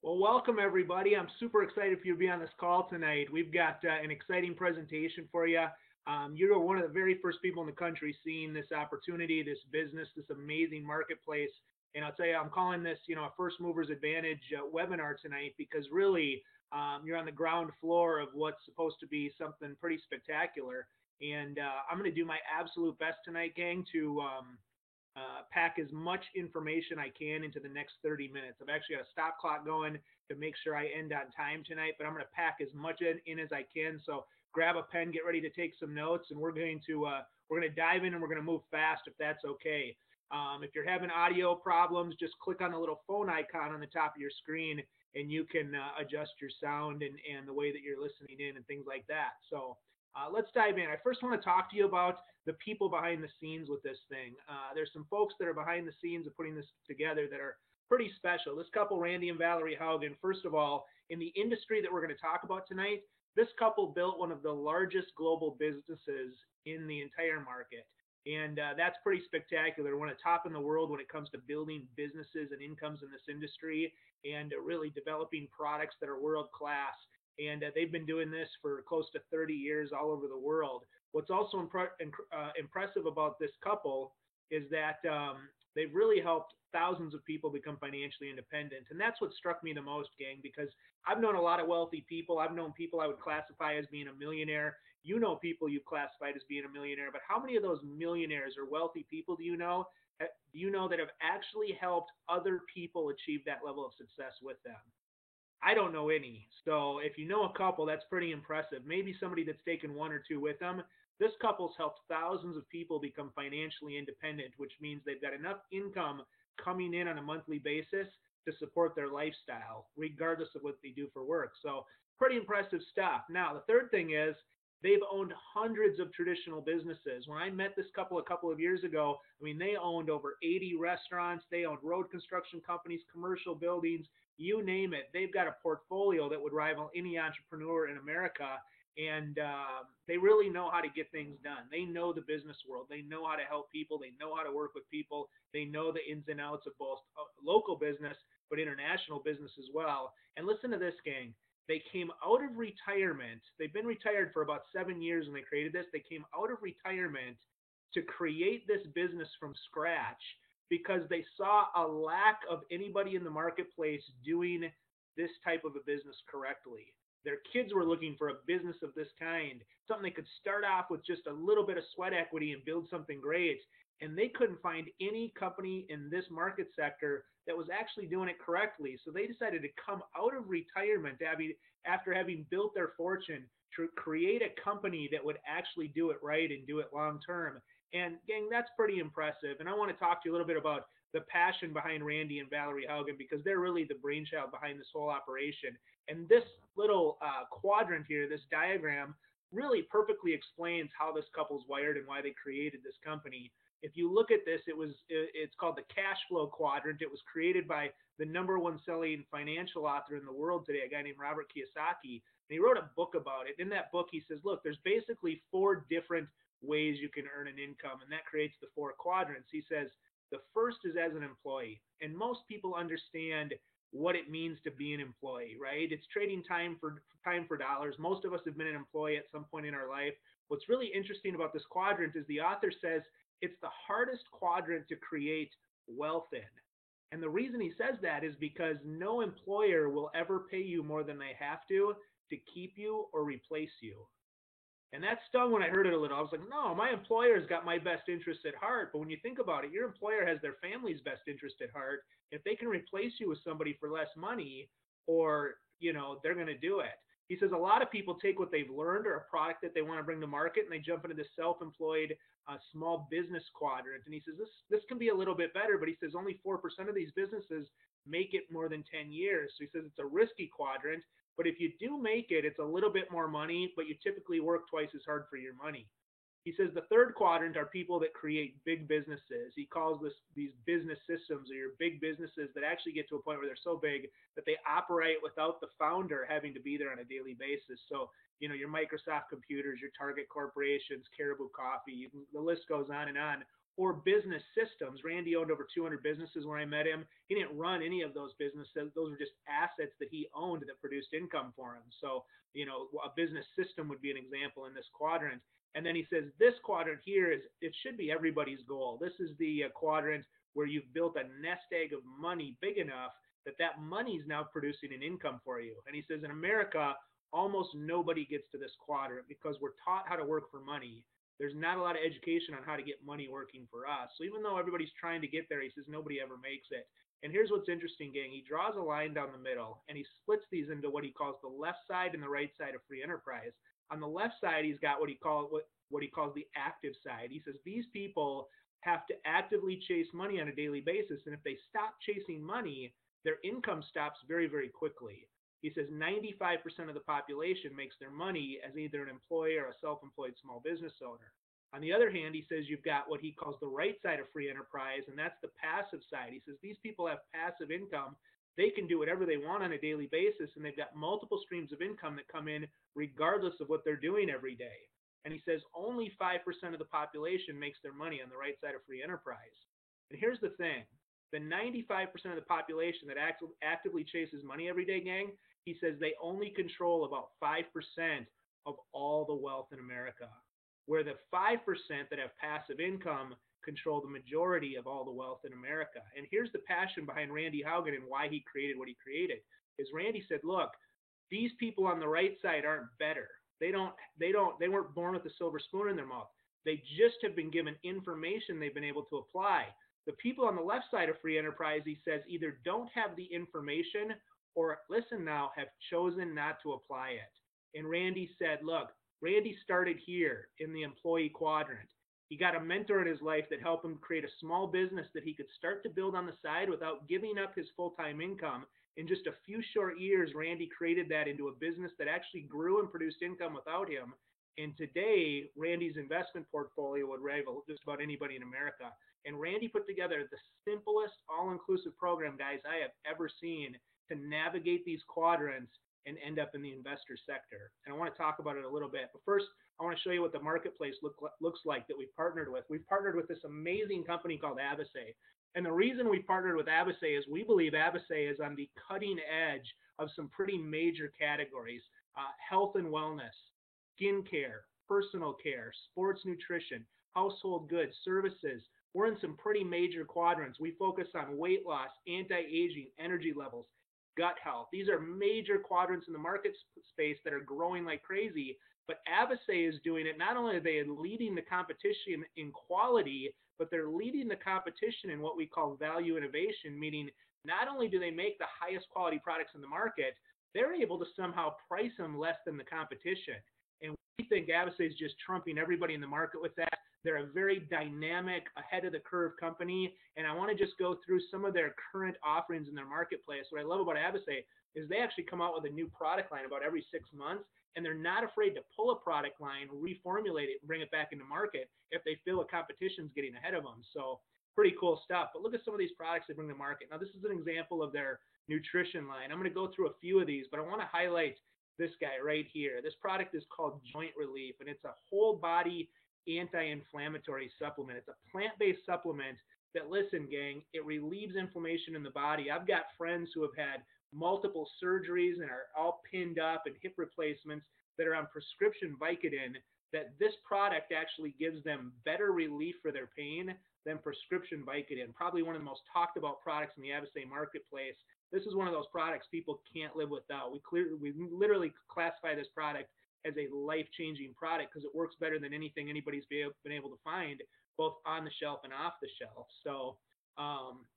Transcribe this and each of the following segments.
Well, welcome everybody. I'm super excited for you to be on this call tonight. We've got an exciting presentation for you. You're one of the very first people in the country seeing this opportunity, this business, this amazing marketplace. And I'll tell you, I'm calling this, a first movers advantage webinar tonight because really, you're on the ground floor of what's supposed to be something pretty spectacular. And I'm going to do my absolute best tonight, gang, to pack as much information I can into the next 30 minutes. I've actually got a stop clock going to make sure I end on time tonight, but I'm going to pack as much in as I can. So grab a pen, get ready to take some notes, and we're going to dive in and we're going to move fast if that's okay. If you're having audio problems, just click on the little phone icon on the top of your screen, and you can adjust your sound and the way that you're listening in and things like that. So let's dive in. I first want to talk to you about the people behind the scenes with this thing. There's some folks that are behind the scenes of putting this together that are pretty special. This couple, Randy and Valerie Haugen, first of all, in the industry that we're going to talk about tonight, this couple built one of the largest global businesses in the entire market. And that's pretty spectacular. One of the top in the world when it comes to building businesses and incomes in this industry and really developing products that are world class. And they've been doing this for close to 30 years all over the world. What's also impressive about this couple is that they've really helped thousands of people become financially independent. And that's what struck me the most, gang, because I've known a lot of wealthy people. I've known people I would classify as being a millionaire. You know people you've classified as being a millionaire, but how many of those millionaires or wealthy people do you know? Do you know that have actually helped other people achieve that level of success with them? I don't know any. So if you know a couple, that's pretty impressive. Maybe somebody that's taken one or two with them. This couple's helped thousands of people become financially independent, which means they've got enough income coming in on a monthly basis to support their lifestyle, regardless of what they do for work. So pretty impressive stuff. Now, the third thing is they've owned hundreds of traditional businesses. When I met this couple of years ago, I mean, they owned over 80 restaurants, they owned road construction companies, commercial buildings, you name it. They've got a portfolio that would rival any entrepreneur in America. And they really know how to get things done. They know the business world. They know how to help people. They know how to work with people. They know the ins and outs of both local business, but international business as well. And listen to this, gang. They came out of retirement. They've been retired for about 7 years when they created this. They came out of retirement to create this business from scratch because they saw a lack of anybody in the marketplace doing this type of a business correctly. Their kids were looking for a business of this kind, something they could start off with just a little bit of sweat equity and build something great. And they couldn't find any company in this market sector that was actually doing it correctly. So they decided to come out of retirement after having built their fortune to create a company that would actually do it right and do it long term. And gang, that's pretty impressive. And I want to talk to you a little bit about the passion behind Randy and Valerie Haugen because they're really the brainchild behind this whole operation. And this little quadrant here, this diagram, really perfectly explains how this couple's wired and why they created this company. If you look at this, it's called the cash flow quadrant. It was created by the number one selling financial author in the world today, a guy named Robert Kiyosaki. And he wrote a book about it. In that book, he says, look, there's basically four different ways you can earn an income, and that creates the four quadrants. He says the first is as an employee, and most people understand what it means to be an employee, right? It's trading time for dollars. Most of us have been an employee at some point in our life. What's really interesting about this quadrant is the author says it's the hardest quadrant to create wealth in. And the reason he says that is because no employer will ever pay you more than they have to keep you or replace you. And that stung when I heard it a little. I was like, no, my employer's got my best interest at heart. But when you think about it, your employer has their family's best interest at heart. If they can replace you with somebody for less money, or, they're going to do it. He says a lot of people take what they've learned or a product that they want to bring to market and they jump into the self-employed small business quadrant. And he says this can be a little bit better, but he says only 4% of these businesses make it more than 10 years. So he says it's a risky quadrant. But if you do make it, it's a little bit more money, but you typically work twice as hard for your money. He says the third quadrant are people that create big businesses. He calls these business systems or your big businesses that actually get to a point where they're so big that they operate without the founder having to be there on a daily basis. So, your Microsoft computers, your Target corporations, Caribou Coffee, the list goes on and on. or business systems. Randy owned over 200 businesses when I met him. He didn't run any of those businesses. Those were just assets that he owned that produced income for him. So, a business system would be an example in this quadrant. And then he says, this quadrant here it should be everybody's goal. This is the quadrant where you've built a nest egg of money big enough that money is now producing an income for you. And he says, in America, almost nobody gets to this quadrant because we're taught how to work for money. There's not a lot of education on how to get money working for us. So even though everybody's trying to get there, he says nobody ever makes it. And here's what's interesting, gang. He draws a line down the middle, and he splits these into what he calls the left side and the right side of free enterprise. On the left side, he's got what he calls the active side. He says these people have to actively chase money on a daily basis, and if they stop chasing money, their income stops very, very quickly. He says 95% of the population makes their money as either an employee or a self-employed small business owner. On the other hand, he says you've got what he calls the right side of free enterprise, and that's the passive side. He says these people have passive income. They can do whatever they want on a daily basis, and they've got multiple streams of income that come in regardless of what they're doing every day. And he says only 5% of the population makes their money on the right side of free enterprise. And here's the thing. The 95% of the population that actively chases money every day, gang, he says they only control about 5% of all the wealth in America, where the 5% that have passive income control the majority of all the wealth in America. And here's the passion behind Randy Haugen and why he created what he created. Is Randy said, look, these people on the right side aren't better. They weren't born with a silver spoon in their mouth. They just have been given information they've been able to apply. The people on the left side of free enterprise, he says, either don't have the information or, listen now, have chosen not to apply it. And Randy said, look, Randy started here in the employee quadrant. He got a mentor in his life that helped him create a small business that he could start to build on the side without giving up his full-time income. In just a few short years, Randy created that into a business that actually grew and produced income without him. And today, Randy's investment portfolio would rival just about anybody in America. And Randy put together the simplest all-inclusive program, guys, I have ever seen to navigate these quadrants and end up in the investor sector. And I want to talk about it a little bit. But first, I want to show you what the marketplace looks like that we've partnered with. We've partnered with this amazing company called Avasay. And the reason we partnered with Avasay is we believe Avasay is on the cutting edge of some pretty major categories: health and wellness, skincare, personal care, sports nutrition, household goods, services. We're in some pretty major quadrants. We focus on weight loss, anti-aging, energy levels, gut health. These are major quadrants in the market space that are growing like crazy. But Avasay is doing it. Not only are they leading the competition in quality, but they're leading the competition in what we call value innovation, meaning not only do they make the highest quality products in the market, they're able to somehow price them less than the competition. And we think Avasay is just trumping everybody in the market with that. They're a very dynamic, ahead of the curve company. And I want to just go through some of their current offerings in their marketplace. What I love about Avasay is they actually come out with a new product line about every 6 months. And they're not afraid to pull a product line, reformulate it, and bring it back into market if they feel a competition's getting ahead of them. So pretty cool stuff. But look at some of these products they bring to market. Now, this is an example of their nutrition line. I'm going to go through a few of these, but I want to highlight this guy right here. This product is called Joint Relief, and it's a whole body anti-inflammatory supplement. It's a plant-based supplement that, listen, gang, it relieves inflammation in the body. I've got friends who have had multiple surgeries and are all pinned up and hip replacements that are on prescription Vicodin, that this product actually gives them better relief for their pain than prescription Vicodin. Probably one of the most talked about products in the Avasay marketplace. This is one of those products people can't live without. We literally classify this product as a life-changing product because it works better than anything anybody's been able to find, both on the shelf and off the shelf. So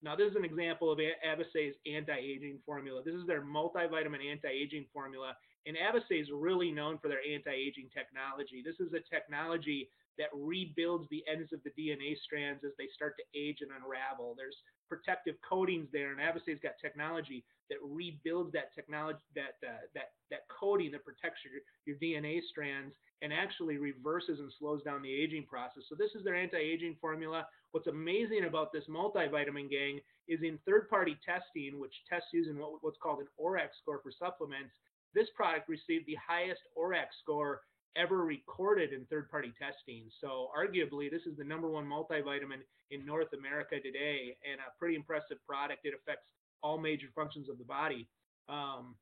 now this is an example of Avasay's anti-aging formula. This is their multivitamin anti-aging formula. And Avasay is really known for their anti-aging technology. This is a technology that rebuilds the ends of the DNA strands as they start to age and unravel. There's protective coatings there, and Avasay's got technology that rebuilds that technology, that coating that protects your DNA strands and actually reverses and slows down the aging process. So this is their anti-aging formula. What's amazing about this multivitamin, gang, is in third-party testing, which tests using what's called an ORAC score for supplements, this product received the highest ORAC score ever recorded in third-party testing. So arguably, this is the #1 multivitamin in North America today, and a pretty impressive product. It affects all major functions of the body. Um,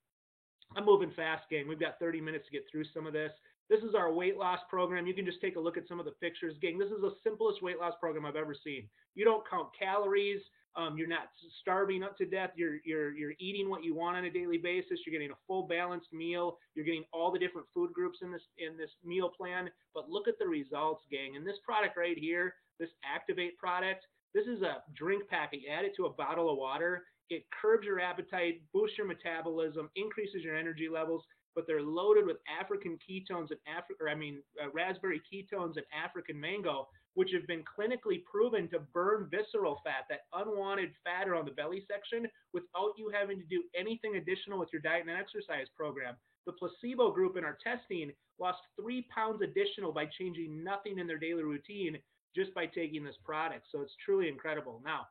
I'm moving fast, gang. We've got 30 minutes to get through some of this. This is our weight loss program. You can just take a look at some of the pictures, gang. This is the simplest weight loss program I've ever seen. You don't count calories. You're not starving up to death. You're eating what you want on a daily basis. You're getting a full balanced meal. You're getting all the different food groups in this meal plan. But look at the results, gang. And this product right here, this Activate product, this is a drink packet. You add it to a bottle of water. It curbs your appetite, boosts your metabolism, increases your energy levels, but they're loaded with African ketones and raspberry ketones and African mango, which have been clinically proven to burn visceral fat, that unwanted fat around the belly section, without you having to do anything additional with your diet and exercise program. The placebo group in our testing lost 3 pounds additional by changing nothing in their daily routine just by taking this product. So it's truly incredible. Now,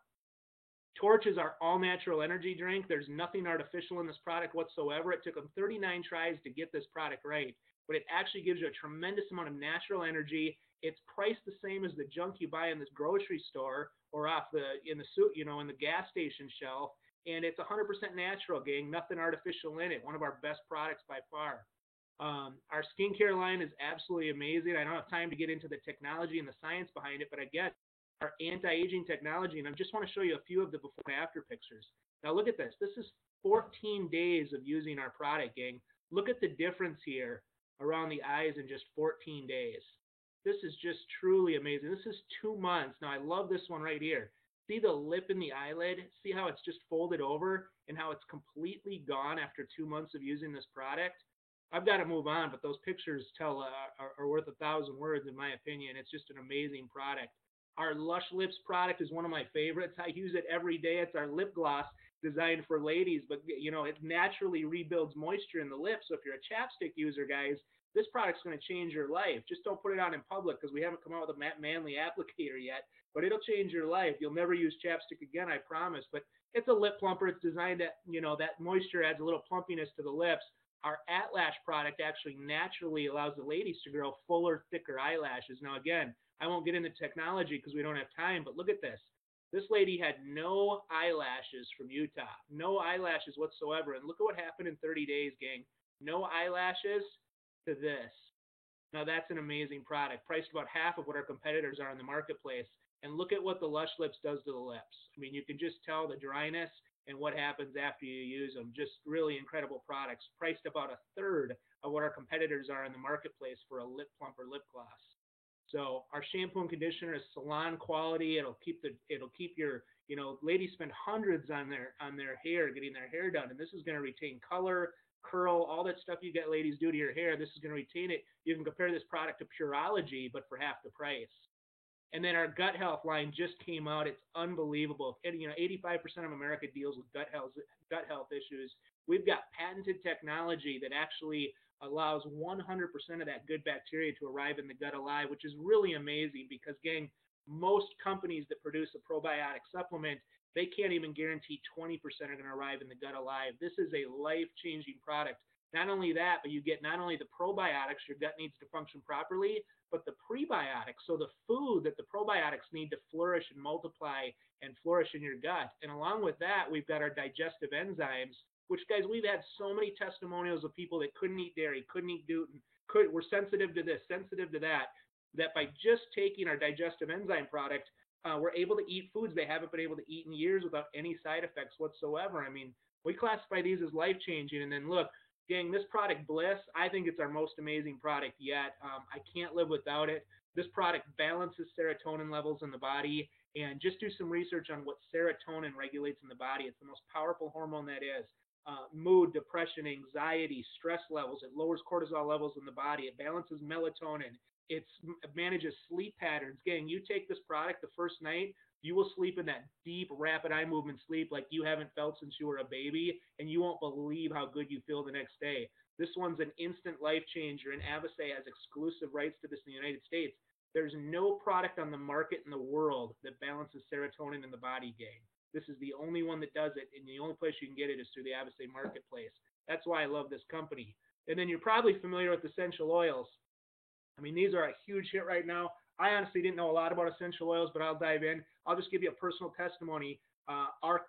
Torch is our all-natural energy drink. There's nothing artificial in this product whatsoever. It took them 39 tries to get this product right, but it actually gives you a tremendous amount of natural energy. It's priced the same as the junk you buy in this grocery store or in the gas station shelf, and it's 100% natural, gang. Nothing artificial in it. One of our best products by far. Our skincare line is absolutely amazing. I don't have time to get into the technology and the science behind it, but again, our anti-aging technology, and I just want to show you a few of the before and after pictures. Now look at this. This is 14 days of using our product, gang. Look at the difference here around the eyes in just 14 days. This is just truly amazing. This is 2 months. Now I love this one right here. See the lip in the eyelid? See how it's just folded over and how it's completely gone after 2 months of using this product? I've got to move on, but those pictures are worth 1,000 words in my opinion. It's just an amazing product. Our Lush Lips product is one of my favorites. I use it every day. It's our lip gloss designed for ladies, but it naturally rebuilds moisture in the lips. So if you're a chapstick user, guys, this product's going to change your life. Just don't put it on in public because we haven't come out with a manly applicator yet, but it'll change your life. You'll never use chapstick again, I promise. But it's a lip plumper. It's designed to, that moisture adds a little plumpiness to the lips. Our Atlash product actually naturally allows the ladies to grow fuller, thicker eyelashes. Now, again, I won't get into technology because we don't have time, but look at this. This lady had no eyelashes from Utah, no eyelashes whatsoever. And look at what happened in 30 days, gang. No eyelashes to this. Now, that's an amazing product, priced about half of what our competitors are in the marketplace. And look at what the Lush Lips does to the lips. I mean, you can just tell the dryness and what happens after you use them. Just really incredible products, priced about 1/3 of what our competitors are in the marketplace for a lip plumper lip gloss. So our shampoo and conditioner is salon quality. It'll keep your, ladies spend hundreds on their hair, getting their hair done, and this is going to retain color, curl, all that stuff you get ladies do to your hair. This is going to retain it. You can compare this product to Pureology, but for half the price. And then our gut health line just came out. It's unbelievable. 85% of America deals with gut health issues. We've got patented technology that actually allows 100% of that good bacteria to arrive in the gut alive, which is really amazing because, gang, most companies that produce a probiotic supplement, they can't even guarantee 20% are going to arrive in the gut alive. This is a life-changing product. Not only that, but you get not only the probiotics your gut needs to function properly, but the prebiotics, so the food that the probiotics need to flourish and multiply and flourish in your gut. And along with that, we've got our digestive enzymes, which, guys, we've had so many testimonials of people that couldn't eat dairy, couldn't eat gluten, were sensitive to this, sensitive to that by just taking our digestive enzyme product, we're able to eat foods they haven't been able to eat in years without any side effects whatsoever. I mean, we classify these as life-changing. And then look, gang, this product Bliss, I think it's our most amazing product yet. I can't live without it. This product balances serotonin levels in the body, and just do some research on what serotonin regulates in the body. It's the most powerful hormone that is. Mood, depression, anxiety, stress levels. It lowers cortisol levels in the body. It balances melatonin. It manages sleep patterns. Gang, you take this product the first night, you will sleep in that deep, rapid eye movement sleep like you haven't felt since you were a baby, and you won't believe how good you feel the next day. This one's an instant life changer, and Avicet has exclusive rights to this in the United States. There's no product on the market in the world that balances serotonin in the body, gang. This is the only one that does it, and the only place you can get it is through the Avicet marketplace. That's why I love this company. And then you're probably familiar with essential oils. I mean, these are a huge hit right now. I honestly didn't know a lot about essential oils, but I'll dive in. I'll just give you a personal testimony. Our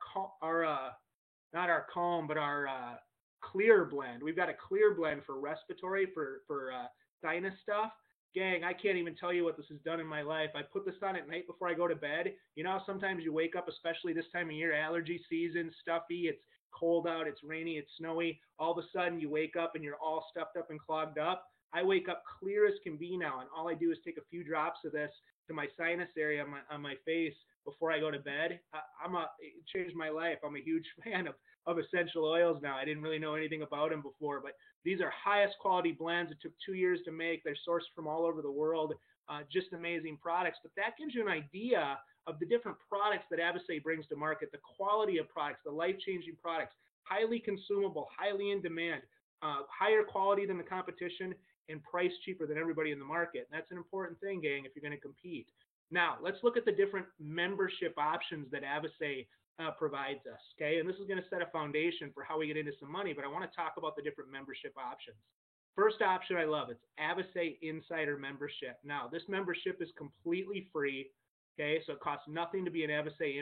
not our calm, but our clear blend. We've got a clear blend for respiratory for sinus stuff. Gang, I can't even tell you what this has done in my life. I put this on at night before I go to bed. You know, sometimes you wake up, especially this time of year, allergy season, stuffy. It's cold out, it's rainy, it's snowy. All of a sudden, you wake up and you're all stuffed up and clogged up. I wake up clear as can be now, and all I do is take a few drops of this to my sinus area on my face before I go to bed. It changed my life. I'm a huge fan of essential oils now. I didn't really know anything about them before, but these are highest quality blends. It took 2 years to make. They're sourced from all over the world. Just amazing products. But that gives you an idea of the different products that Avicet brings to market, the quality of products, the life-changing products, highly consumable, highly in demand, higher quality than the competition, and price cheaper than everybody in the market. And that's an important thing, gang, if you're going to compete. Now, let's look at the different membership options that Avicet provides us, okay? And this is going to set a foundation for how we get into some money, but I want to talk about the different membership options. First option I love, it's Avicet Insider Membership. Now, this membership is completely free, okay? So it costs nothing to be an Avicet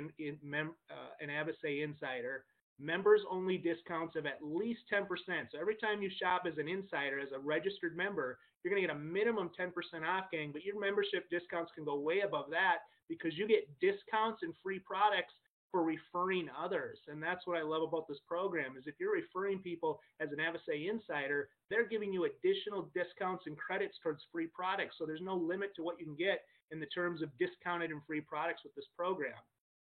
Insider. Members only discounts of at least 10%. So every time you shop as an insider, as a registered member, you're going to get a minimum 10% off, gang, but your membership discounts can go way above that because you get discounts and free products for referring others. And that's what I love about this program is if you're referring people as an Avicet Insider, they're giving you additional discounts and credits towards free products. So there's no limit to what you can get in the terms of discounted and free products with this program.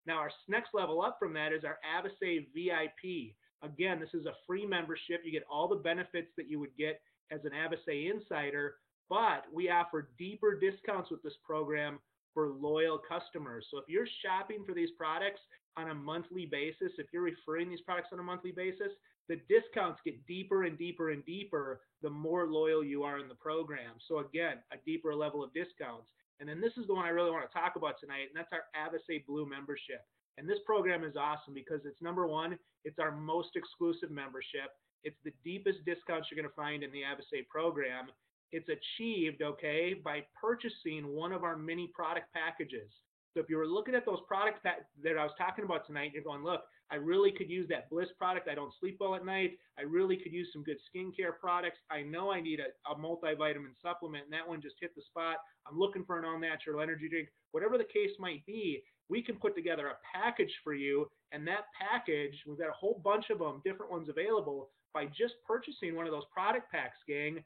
Now, our next level up from that is our Avicet VIP. Again, this is a free membership. You get all the benefits that you would get as an Avicet Insider, but we offer deeper discounts with this program for loyal customers. So if you're shopping for these products on a monthly basis, if you're referring these products on a monthly basis, the discounts get deeper and deeper and deeper the more loyal you are in the program. So again, a deeper level of discounts. And then this is the one I really want to talk about tonight, and that's our Avicet Blue membership. And this program is awesome because it's number one, it's our most exclusive membership. It's the deepest discounts you're going to find in the Avicet program. It's achieved, okay, by purchasing one of our mini product packages. So if you were looking at those products that I was talking about tonight, you're going, look, I really could use that Bliss product. I don't sleep well at night. I really could use some good skincare products. I know I need a multivitamin supplement, and that one just hit the spot. I'm looking for an all-natural energy drink. Whatever the case might be, we can put together a package for you, and that package, we've got a whole bunch of them, different ones available. By just purchasing one of those product packs, gang,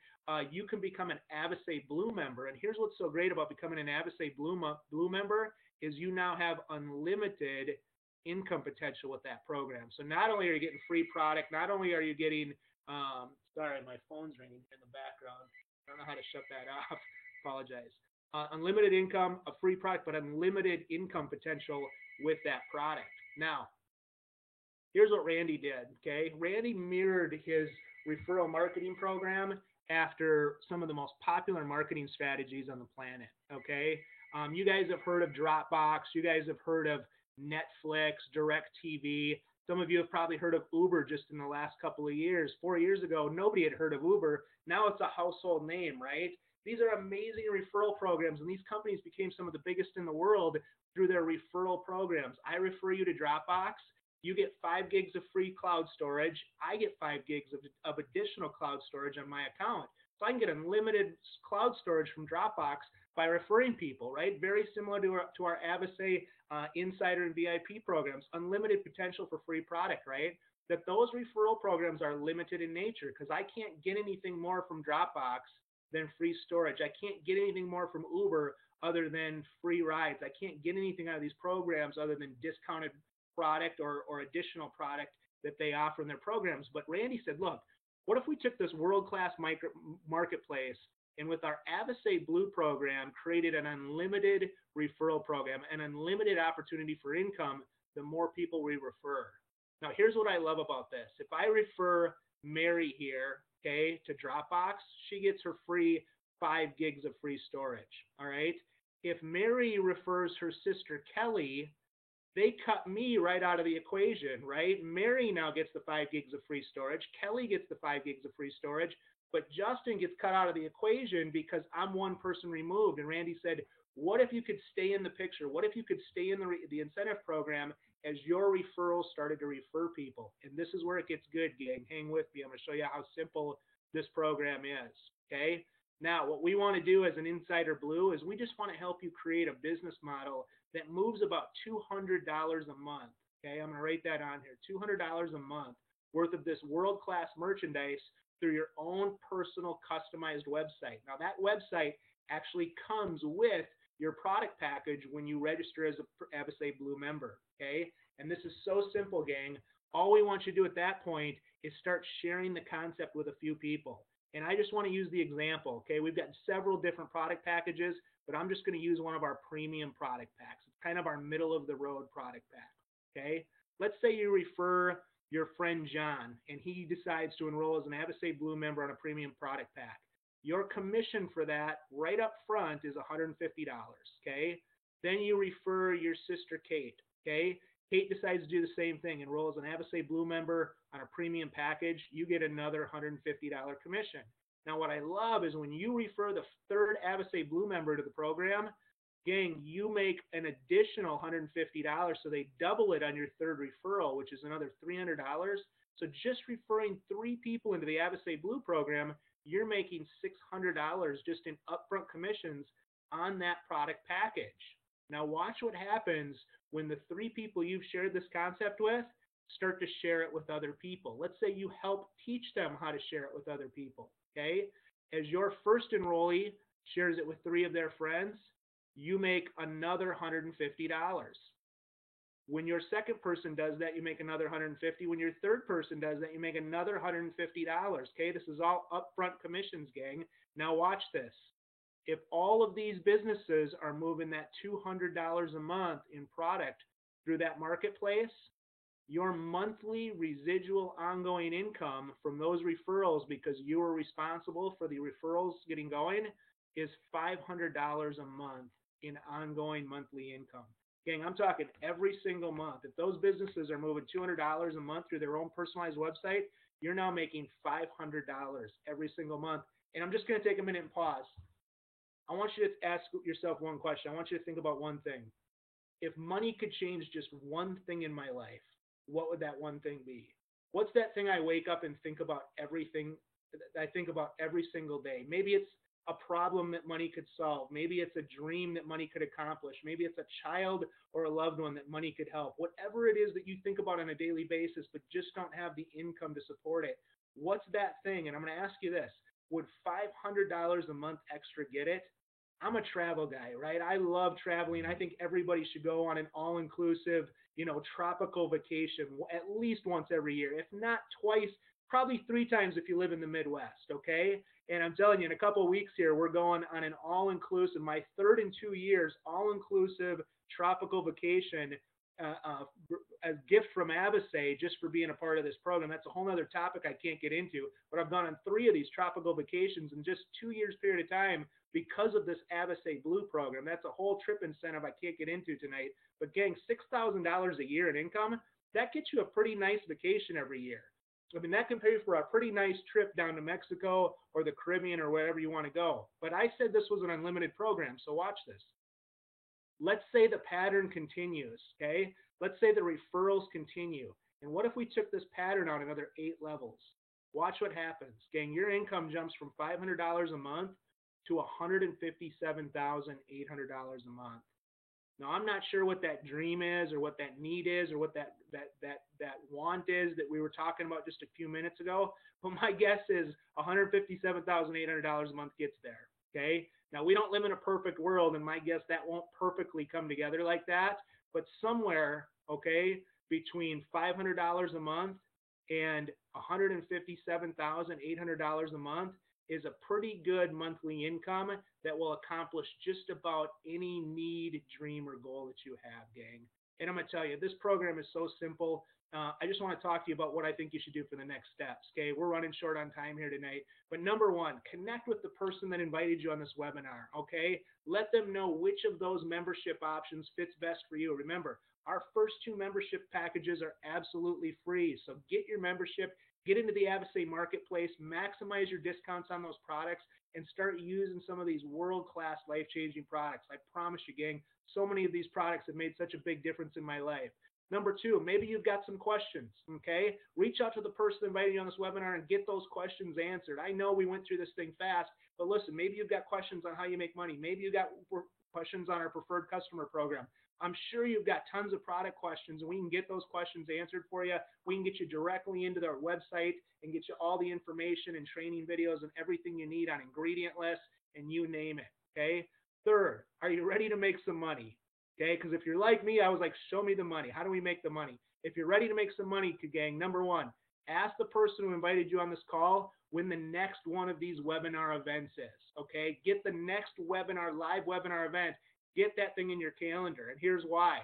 you can become an Avicet Blue member. And here's what's so great about becoming an Avicet Blue member is you now have unlimited income potential with that program. So not only are you getting free product, not only are you getting, sorry, my phone's ringing in the background. I don't know how to shut that off. Apologize. Unlimited income, a free product, but unlimited income potential with that product. Now, here's what Randy did, okay? Randy mirrored his referral marketing program after some of the most popular marketing strategies on the planet, okay? You guys have heard of Dropbox. You guys have heard of Netflix, DirecTV. Some of you have probably heard of Uber just in the last couple of years. 4 years ago, nobody had heard of Uber. Now it's a household name, right? These are amazing referral programs, and these companies became some of the biggest in the world through their referral programs. I refer you to Dropbox. You get 5 gigs of free cloud storage. I get 5 gigs of additional cloud storage on my account. So I can get unlimited cloud storage from Dropbox by referring people, right? Very similar to our Avicet Insider and VIP programs, unlimited potential for free product, right? That those referral programs are limited in nature because I can't get anything more from Dropbox than free storage. I can't get anything more from Uber other than free rides. I can't get anything out of these programs other than discounted product or additional product that they offer in their programs. But Randy said, look, what if we took this world-class marketplace and with our Avicet Blue program created an unlimited referral program, an unlimited opportunity for income the more people we refer. Now, here's what I love about this. If I refer Mary here, okay, to Dropbox, she gets her free 5 gigs of free storage, all right? If Mary refers her sister Kelly, they cut me right out of the equation, right? Mary now gets the 5 gigs of free storage. Kelly gets the 5 gigs of free storage. But Justin gets cut out of the equation because I'm one person removed. And Randy said, what if you could stay in the picture? What if you could stay in the incentive program as your referrals started to refer people? And this is where it gets good, gang. Hang with me. I'm going to show you how simple this program is. Okay. Now, what we want to do as an Insider Blue is we just want to help you create a business model that moves about $200 a month. Okay. I'm going to write that on here. $200 a month worth of this world-class merchandise through your own personal customized website. Now, that website actually comes with your product package when you register as a Avasay Blue member, okay? And this is so simple, gang. All we want you to do at that point is start sharing the concept with a few people. And I just want to use the example, okay? We've got several different product packages, but I'm just going to use one of our premium product packs. It's kind of our middle-of-the-road product pack, okay? Let's say you refer your friend John, and he decides to enroll as an Avasay Blue member on a premium product pack. Your commission for that right up front is $150, okay? Then you refer your sister Kate, okay? Kate decides to do the same thing, enroll as an Avasay Blue member on a premium package. You get another $150 commission. Now, what I love is when you refer the third Avasay Blue member to the program, gang, you make an additional $150, so they double it on your third referral, which is another $300. So just referring 3 people into the Avasay Blue program, you're making $600 just in upfront commissions on that product package. Now watch what happens when the 3 people you've shared this concept with start to share it with other people. Let's say you help teach them how to share it with other people, okay? As your first enrollee shares it with 3 of their friends, you make another $150. When your second person does that, you make another $150. When your third person does that, you make another $150. Okay, this is all upfront commissions, gang. Now watch this. If all of these businesses are moving that $200 a month in product through that marketplace, your monthly residual ongoing income from those referrals, because you were responsible for the referrals getting going, is $500 a month in ongoing monthly income. Gang, I'm talking every single month. If those businesses are moving $200 a month through their own personalized website, you're now making $500 every single month. And I'm just going to take a minute and pause. I want you to ask yourself one question. I want you to think about one thing. If money could change just one thing in my life, what would that one thing be? What's that thing I wake up and think about everything? I think about every single day. Maybe it's a problem that money could solve. Maybe it's a dream that money could accomplish. Maybe it's a child or a loved one that money could help. Whatever it is that you think about on a daily basis, but just don't have the income to support it. What's that thing? And I'm going to ask you this. Would $500 a month extra get it? I'm a travel guy, right? I love traveling. I think everybody should go on an all-inclusive, tropical vacation at least once every year, if not twice, probably 3 times if you live in the Midwest, okay? And I'm telling you, in a couple of weeks here, we're going on an all-inclusive, my 3rd in 2 years, all-inclusive tropical vacation as gift from Avasay just for being a part of this program. That's a whole other topic I can't get into, but I've gone on 3 of these tropical vacations in just 2 years period of time because of this Avasay Blue program. That's a whole trip incentive I can't get into tonight. But gang, $6,000 a year in income, that gets you a pretty nice vacation every year. I mean, that can pay for a pretty nice trip down to Mexico or the Caribbean or wherever you want to go. But I said this was an unlimited program, so watch this. Let's say the pattern continues, okay? Let's say the referrals continue. And what if we took this pattern on another 8 levels? Watch what happens. Gang, your income jumps from $500 a month to $157,800 a month. Now, I'm not sure what that dream is or what that need is or what that want is that we were talking about just a few minutes ago, but my guess is $157,800 a month gets there, okay? Now, we don't live in a perfect world, and my guess that won't perfectly come together like that, but somewhere, okay, between $500 a month and $157,800 a month is a pretty good monthly income that will accomplish just about any need, dream, or goal that you have, gang. And I'm going to tell you, this program is so simple. I just want to talk to you about what I think you should do for the next steps, okay? We're running short on time here tonight. But number 1, connect with the person that invited you on this webinar, okay? Let them know which of those membership options fits best for you. Remember, Our first 2 membership packages are absolutely free. So get your membership, get into the Avasay marketplace, maximize your discounts on those products, and start using some of these world-class life-changing products. I promise you, gang, so many of these products have made such a big difference in my life. Number 2, maybe you've got some questions, okay? Reach out to the person inviting you on this webinar and get those questions answered. I know we went through this thing fast, but listen, maybe you've got questions on how you make money. Maybe you've got questions on our preferred customer program. I'm sure you've got tons of product questions, and we can get those questions answered for you. We can get you directly into their website and get you all the information and training videos and everything you need on ingredient lists and you name it, okay? Third, are you ready to make some money? Okay, because if you're like me, I was like, show me the money. How do we make the money? If you're ready to make some money, gang, number 1, ask the person who invited you on this call when the next one of these webinar events is, okay? Get the next webinar, live webinar event. Get that thing in your calendar. And here's why.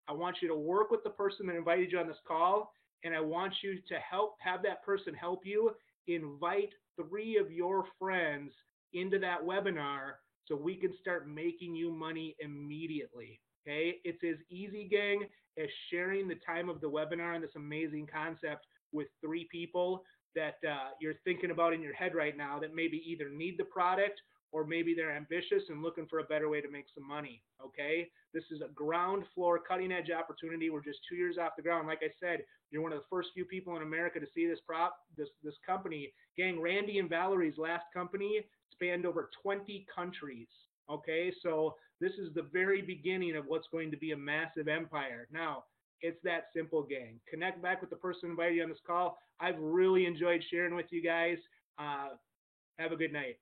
I want you to work with the person that invited you on this call, and I want you to have that person help you invite 3 of your friends into that webinar so we can start making you money immediately. Okay, it's as easy, gang, as sharing the time of the webinar and this amazing concept with 3 people that you're thinking about in your head right now that maybe either need the product or maybe they're ambitious and looking for a better way to make some money. Okay, this is a ground floor, cutting edge opportunity. We're just 2 years off the ground. Like I said, you're one of the first few people in America to see this company. Gang, Randy and Valerie's last company spanned over 20 countries. Okay, so this is the very beginning of what's going to be a massive empire. Now, it's that simple, gang. Connect back with the person invited you on this call. I've really enjoyed sharing with you guys. Have a good night.